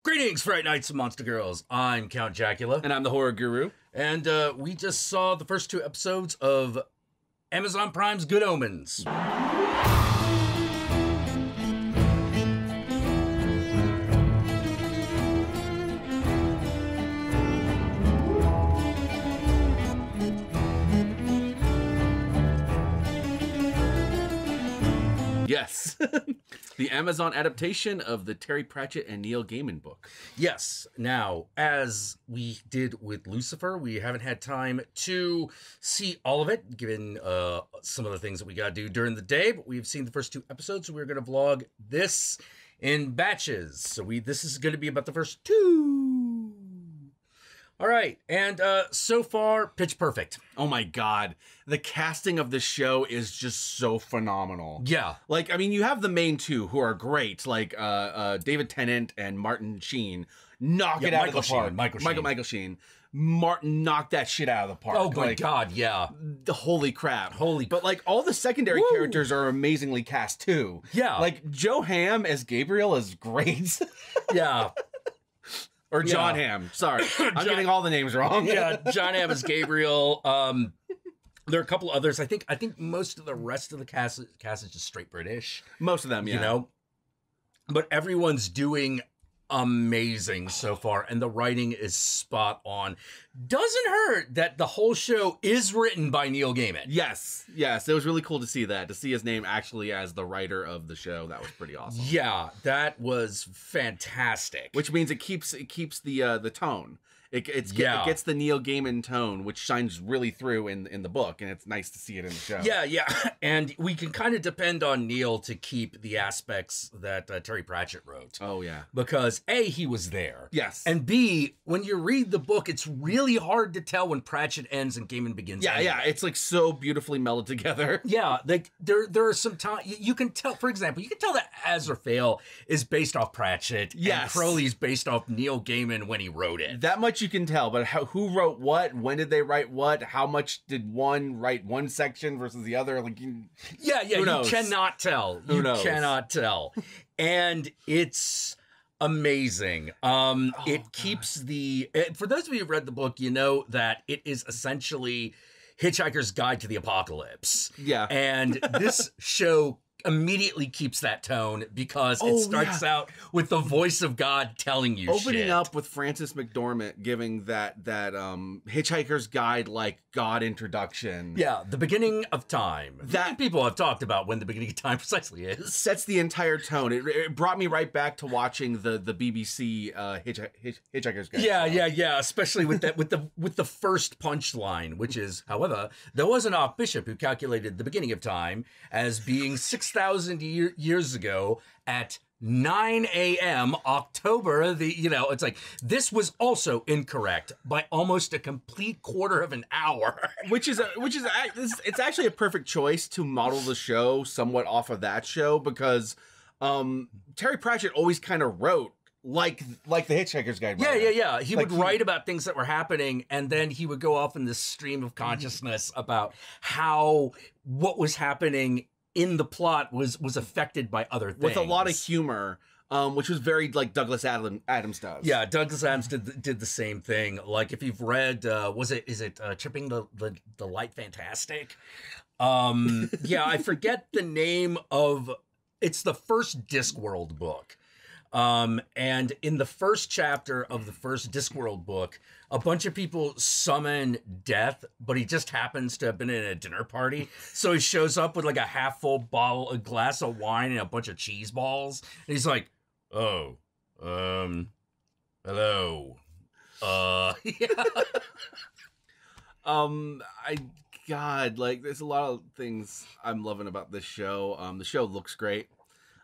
Greetings, Fright Nights and Monster Girls. I'm Count Jacula. And I'm the Horror Guru. And we just saw the first 2 episodes of Amazon Prime's Good Omens. Yes. The Amazon adaptation of the Terry Pratchett and Neil Gaiman book. Yes. Now, as we did with Lucifer, we haven't had time to see all of it, given some of the things that we got to do during the day, but we've seen the first 2 episodes, so we're going to vlog this in batches. So this is going to be about the first 2. All right, and so far, pitch perfect. Oh my God. The casting of this show is just so phenomenal. Yeah. Like, I mean, you have the main 2 who are great, like David Tennant and Martin Sheen. Knock it out of the park. Michael Sheen. Martin knocked that shit out of the park. Oh my God, yeah. Holy crap. But like all the secondary characters are amazingly cast too. Yeah. Like Joe Hamm as Gabriel is great. Yeah. Or John Hamm. Sorry. I'm getting all the names wrong. Yeah, John Hamm is Gabriel. There are a couple others. I think most of the rest of the cast is just straight British. Most of them, yeah. You know? But everyone's doing amazing so far, and the writing is spot on. Doesn't hurt that the whole show is written by Neil Gaiman. Yes. It was really cool to see that, to see his name actually as the writer of the show. That was pretty awesome. Yeah, that was fantastic. Which means it keeps the tone. It gets the Neil Gaiman tone, which shines really through in the book, and it's nice to see it in the show. Yeah, and we can kind of depend on Neil to keep the aspects that Terry Pratchett wrote. Oh, yeah. Because A, he was there. Yes. And B, when you read the book, it's really hard to tell when Pratchett ends and Gaiman begins. Yeah, it's like so beautifully melded together. Yeah, like there are some times you can tell, for example, you can tell that Azrael is based off Pratchett. Yes. And Crowley's based off Neil Gaiman when he wrote it. That much you can tell, but who wrote what? When did they write what? How much did one write one section versus the other? Like, you cannot tell. Who knows? Cannot tell. And it's amazing. It keeps for those of you who've read the book, you know that it is essentially Hitchhiker's Guide to the Apocalypse. Yeah. And this show immediately keeps that tone because it starts out with the voice of God telling you opening up with Frances McDormand giving that Hitchhiker's Guide like God introduction. Yeah, the beginning of time. That people have talked about when the beginning of time precisely is. Sets the entire tone. It brought me right back to watching the BBC Hitchhiker's Guide. Yeah. Especially with that with the first punchline, which is, however, there was an archbishop who calculated the beginning of time as being 6,000 years ago at 9 a.m. October. It's like this was also incorrect by almost a complete quarter of an hour. It's actually a perfect choice to model the show somewhat off of that show because Terry Pratchett always kind of wrote like the Hitchhiker's Guide. Yeah. He would write about things that were happening, and then he would go off in this stream of consciousness about how what was happening in the plot was affected by other things. With a lot of humor, which was very like Douglas Adams does. Yeah, Douglas Adams did the same thing. Like if you've read, is it Tripping the Light Fantastic? I forget the name of, it's the first Discworld book. And in the first chapter of the first Discworld book, a bunch of people summon death, but he just happens to have been in a dinner party. So he shows up with like a half full a glass of wine and a bunch of cheese balls. And he's like, hello. There's a lot of things I'm loving about this show. The show looks great.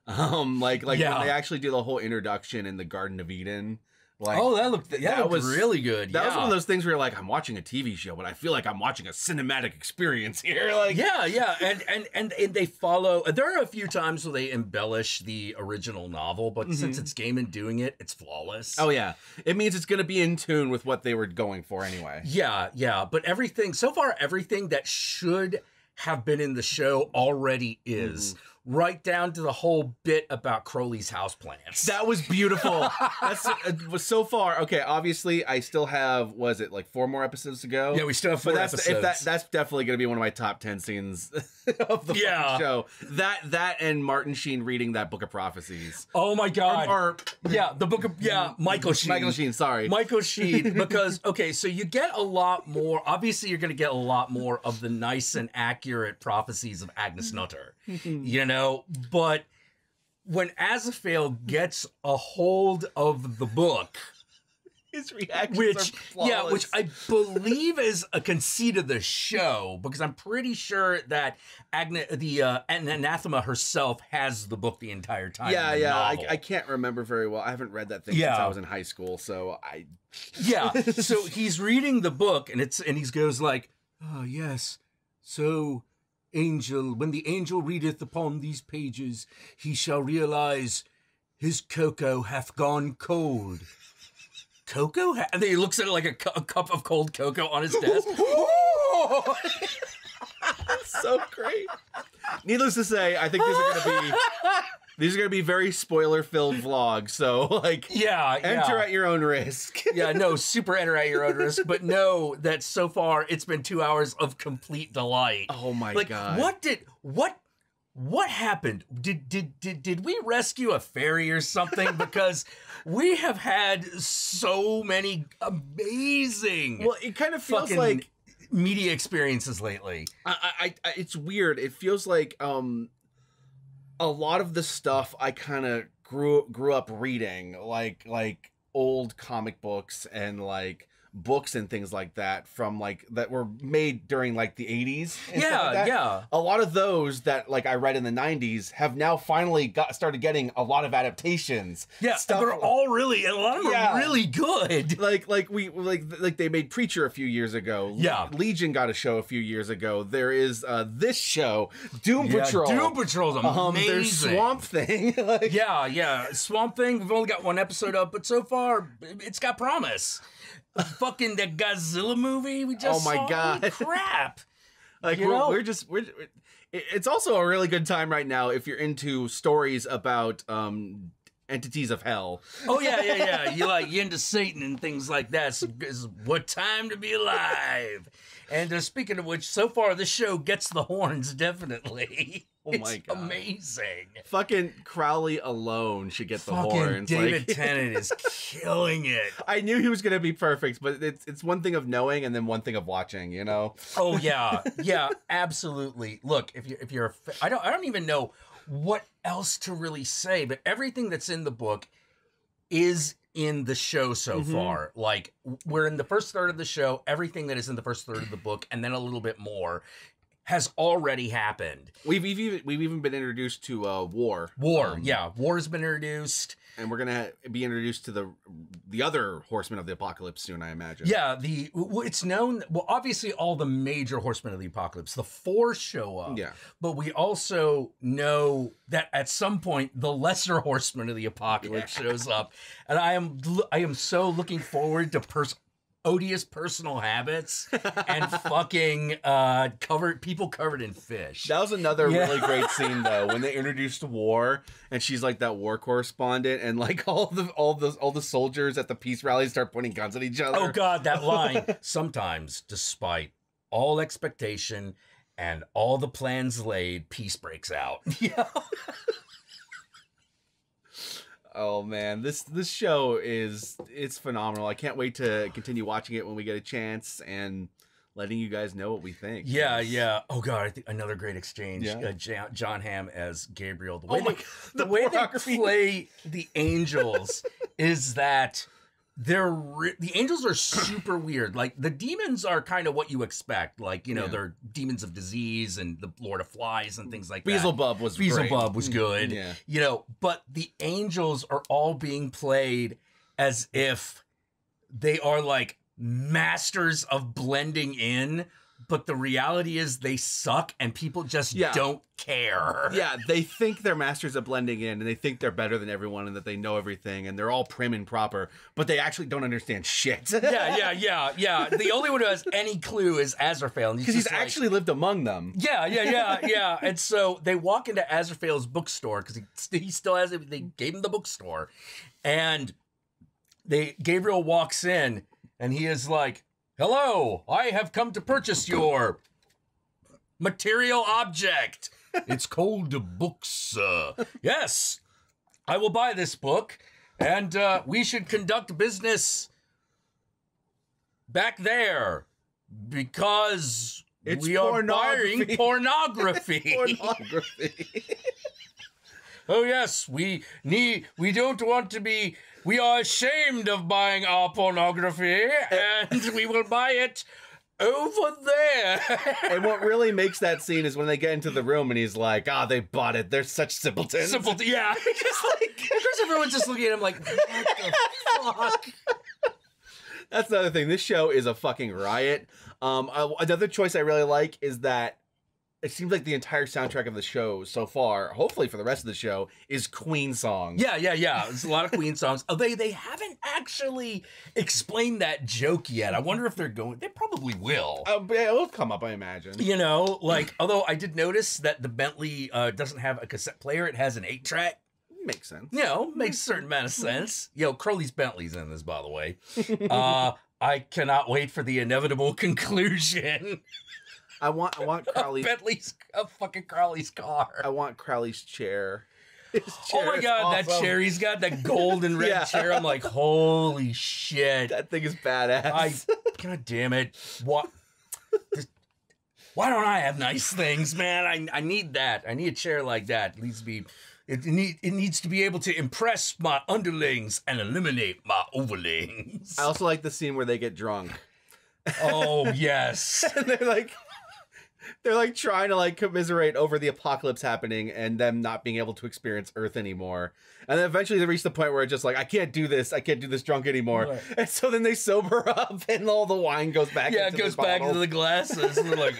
When they actually do the whole introduction in the Garden of Eden. Like, that looked really good. That was one of those things where you're like, I'm watching a TV show, but I feel like I'm watching a cinematic experience here. Like, and they follow. There are a few times where they embellish the original novel, but since it's Gaiman doing it, it's flawless. Oh yeah, it means it's going to be in tune with what they were going for anyway. Yeah. But everything that should have been in the show already is, right down to the whole bit about Crowley's houseplants. That was beautiful. That's was so far. Okay, obviously, I still have, was it like 4 more episodes to go? Yeah, we still have 4 episodes. That's definitely going to be one of my top 10 scenes of the fucking show. That and Martin Sheen reading that Book of Prophecies. Oh my God. The book of, Michael Sheen. Michael Sheen, sorry. Michael Sheen, because, okay, so you get a lot more, obviously you're going to get a lot more of the nice and accurate prophecies of Agnes Nutter, you know, but when Azathoth gets a hold of the book, his reactions are flawless. which I believe is a conceit of the show, because I'm pretty sure that Anathema herself has the book the entire time. Yeah. I can't remember very well. I haven't read that thing since I was in high school, so I. Yeah, so he's reading the book, and he goes like, "Ah, yes, so." Angel, when the angel readeth upon these pages, he shall realize his cocoa hath gone cold. Cocoa? And then he looks at it like a cup of cold cocoa on his desk. So great. Needless to say, I think these are gonna be very spoiler-filled vlogs. So, like, enter at your own risk. Super enter at your own risk. But know that so far it's been 2 hours of complete delight. Oh my God! What happened? Did we rescue a fairy or something? Because we have had so many amazing. Well, it kind of feels like media experiences lately. I it's weird. It feels like a lot of the stuff I kind of grew up reading, like old comic books and like books and things like that from like that were made during like the 80s. A lot of those that like I read in the 90s have now finally started getting a lot of adaptations. Yeah, they're all really, and a lot of them are really good. Like they made Preacher a few years ago. Yeah, Legion got a show a few years ago. There is this show, Doom Patrol. Doom Patrol's amazing. There's Swamp Thing. Swamp Thing. We've only got 1 episode up, but so far it's got promise. Fucking the Godzilla movie we just saw. God. Holy crap. Like we're it's also a really good time right now if you're into stories about entities of hell. Oh yeah. You into Satan and things like that. So it's what time to be alive. And speaking of which, so far the show gets the horns, definitely. Oh my God. Amazing. Fucking Crowley alone should get the horns. David Tennant is killing it. I knew he was going to be perfect, but it's one thing of knowing and then one thing of watching, you know? Oh yeah, absolutely. Look, if you're I don't even know what else to really say, but everything that's in the book is in the show so far. Like, we're in the first third of the show, everything that is in the first third of the book, and then a little bit more has already happened. We've even been introduced to War. War has been introduced. And we're gonna be introduced to the other Horsemen of the Apocalypse soon, I imagine. Yeah, it's known. Well, obviously, all the major Horsemen of the Apocalypse, the 4 show up. Yeah, but we also know that at some point the lesser Horseman of the Apocalypse shows up, and I am so looking forward to odious personal habits and fucking people covered in fish. That was another really great scene though, when they introduced War and she's like that war correspondent and like all the soldiers at the peace rally start pointing guns at each other. Oh God, that line. Sometimes, despite all expectation and all the plans laid, peace breaks out. Yeah. Oh man, this show it's phenomenal. I can't wait to continue watching it when we get a chance and letting you guys know what we think. Yeah. Oh God, I think another great exchange. Yeah. John Hamm as Gabriel. The way they play the angels is that the angels are super weird. Like the demons are kind of what you expect. Like, you know, they're demons of disease and the Lord of Flies and things like that. Beelzebub was good. Yeah. You know, but the angels are all being played as if they are like masters of blending in but the reality is they suck and people just don't care. Yeah, they think they're masters of blending in and they think they're better than everyone and that they know everything and they're all prim and proper, but they actually don't understand shit. Yeah. The only one who has any clue is Azrael. Because he's actually lived among them. Yeah. And so they walk into Azrael's bookstore because he still has it. They gave him the bookstore. And Gabriel walks in and he is like, "Hello, I have come to purchase your material object. It's called books. Yes, I will buy this book, and we should conduct business back there because we are buying pornography." Pornography. Oh yes, we don't want to be. We are ashamed of buying our pornography, and we will buy it over there. And what really makes that scene is when they get into the room and he's like, they bought it. They're such simpletons. Yeah. Just like, of course, everyone's just looking at him like, what the fuck? That's another thing. This show is a fucking riot. Another choice I really like is that it seems like the entire soundtrack of the show so far, hopefully for the rest of the show, is Queen songs. Yeah. There's a lot of Queen songs. They haven't actually explained that joke yet. I wonder if they're going. They probably will. But it'll come up, I imagine. Although I did notice that the Bentley doesn't have a cassette player. It has an 8-track. Makes sense. Makes a certain amount of sense. Crowley's Bentley's in this, by the way. I cannot wait for the inevitable conclusion. I want Crowley. A fucking Crowley's car. I want Crowley's chair. Oh my god, awesome. That chair! He's got that gold and red chair. I'm like, holy shit! That thing is badass. God damn it! What? Why don't I have nice things, man? I need that. I need a chair like that. It needs to be able to impress my underlings and eliminate my overlings. I also like the scene where they get drunk. Oh yes, and they're like trying to like commiserate over the apocalypse happening and them not being able to experience Earth anymore. And then eventually they reach the point where it's just like, I can't do this drunk anymore. Right. And so then they sober up and all the wine goes back into the bottle. Yeah, it goes back into the glasses. And they're like,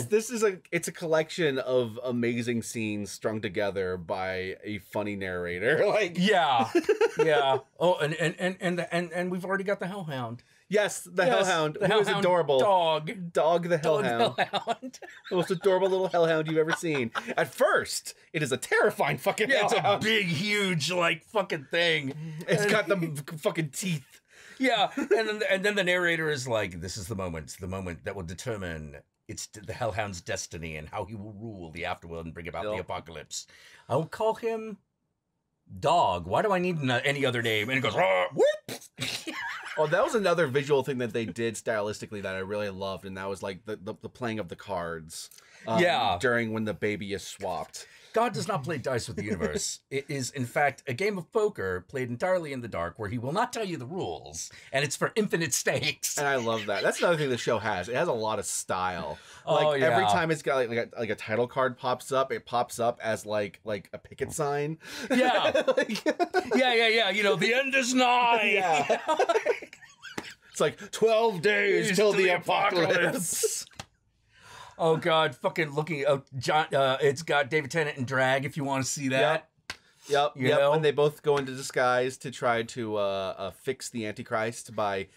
This is a collection of amazing scenes strung together by a funny narrator. Yeah. Oh, and we've already got the Hellhound. Yes, the Hellhound. The Hellhound is adorable. Dog the Hellhound. The most adorable little Hellhound you've ever seen. At first, it is a terrifying fucking Hellhound. It's a big, huge, fucking thing. It's got the fucking teeth. Yeah, and then the narrator is like, "This is the moment that will determine the Hellhound's destiny and how he will rule the afterworld and bring about the apocalypse. I will call him Dog. Why do I need any other name?" And he goes, "Whoop." Oh, that was another visual thing that they did stylistically that I really loved, and that was like the playing of the cards. During when the baby is swapped. God does not play dice with the universe. It is, in fact, a game of poker played entirely in the dark where he will not tell you the rules, and it's for infinite stakes. And I love that. That's another thing the show has. It has a lot of style. Every time it's got like a title card pops up, it pops up as like a picket sign. Yeah. Yeah. The end is nigh. Yeah. It's like 12 days till the apocalypse. Oh God! Fucking looking. John. It's got David Tennant in drag. If you want to see that. Yep. And they both go into disguise to try to fix the Antichrist by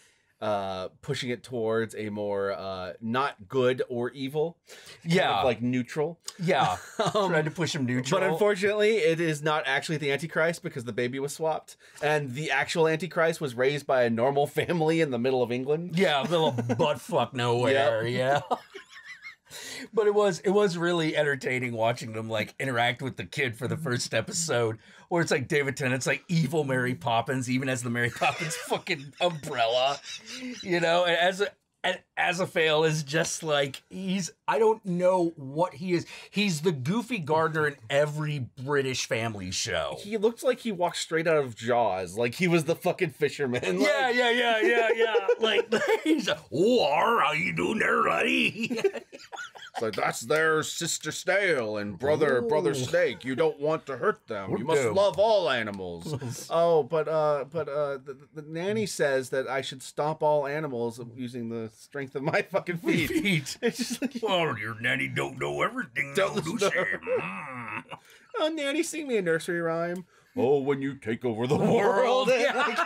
pushing it towards a more not good or evil. Yeah. Like neutral. Yeah. Trying to push him neutral. But unfortunately, it is not actually the Antichrist because the baby was swapped, and the actual Antichrist was raised by a normal family in the middle of England. Yeah, little butt fuck nowhere. Yep. Yeah. But it was really entertaining watching them interact with the kid for the first episode, where it's like David Tennant's like evil Mary Poppins, even as the Mary Poppins fucking umbrella, and And Azathoth is just like, I don't know what he is. He's the goofy gardener in every British family show. He looked like he walked straight out of Jaws. Like he was the fucking fisherman. Yeah, yeah. Like, he's like, oh, how you doing there, buddy? It's like, that's their sister snail and brother snake. You don't want to hurt them. You must love all animals. Oh, but the nanny says that I should stomp all animals using the strength of my fucking feet. It's just like, well, your nanny don't know everything. Don't do she? Oh, nanny, sing me a nursery rhyme. Oh, when you take over the world. Yeah.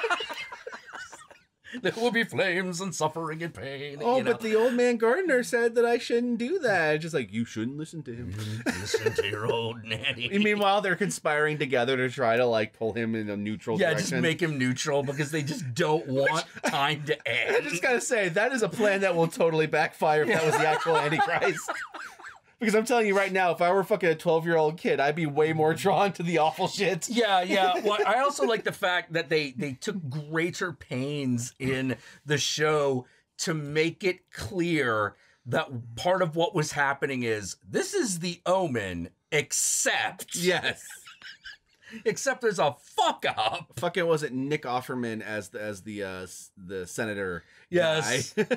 There will be flames and suffering and pain. Oh, but the old man gardener said that I shouldn't do that. Just like, you shouldn't listen to him. Listen to your old nanny. Meanwhile, they're conspiring together to try to, like, pull him in a neutral direction. Yeah, just make him neutral because they just don't want time to end. I just gotta say, that is a plan that will totally backfire if that was the actual Antichrist. Because I'm telling you right now, if I were fucking a 12-year-old kid, I'd be way more drawn to the awful shit. Yeah. Well, I also like the fact that they took greater pains in the show to make it clear that part of what was happening is this is the Omen, except there's a fuck up. Fucking was it Nick Offerman as the senator? Yes. Guy.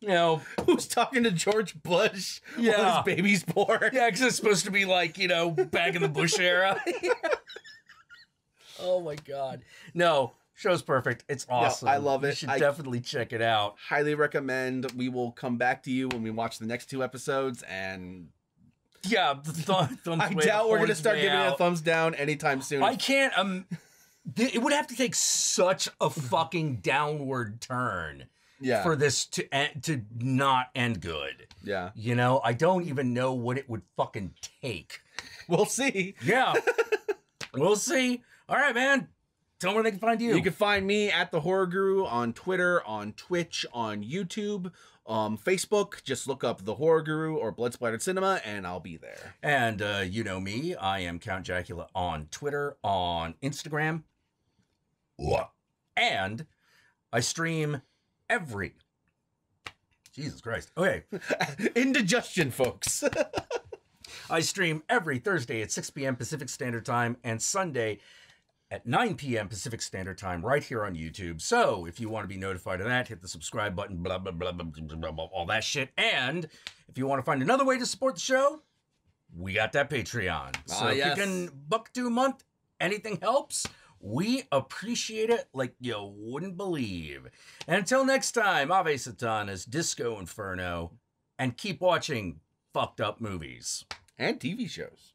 You know, who's talking to George Bush while his baby's born. Yeah, because it's supposed to be like, back in the Bush era. Oh my God. No, show's perfect. It's awesome. No, I love it. You should definitely check it out. Highly recommend. We will come back to you when we watch the next 2 episodes, and yeah, I doubt we're going to start giving it a thumbs down anytime soon. I can't. It would have to take such a fucking downward turn. Yeah. For this to not end good. Yeah. I don't even know what it would fucking take. We'll see. Yeah. We'll see. All right, man. Tell me where they can find you. You can find me at The Horror Guru on Twitter, on Twitch, on YouTube, Facebook. Just look up The Horror Guru or Blood Splattered Cinema, and I'll be there. And you know me. I am Count Jacula on Twitter, on Instagram. And I stream Jesus Christ. Okay. Indigestion, folks. I stream every Thursday at 6 p.m. Pacific Standard Time and Sunday at 9 p.m. Pacific Standard Time right here on YouTube. So if you want to be notified of that, hit the subscribe button, blah, blah, blah, blah, blah, blah, blah, all that shit. And if you want to find another way to support the show, we got that Patreon. So if you can $1 a month, anything helps. We appreciate it like you wouldn't believe. And until next time, Ave Satanas, Disco Inferno, and keep watching fucked up movies. And TV shows.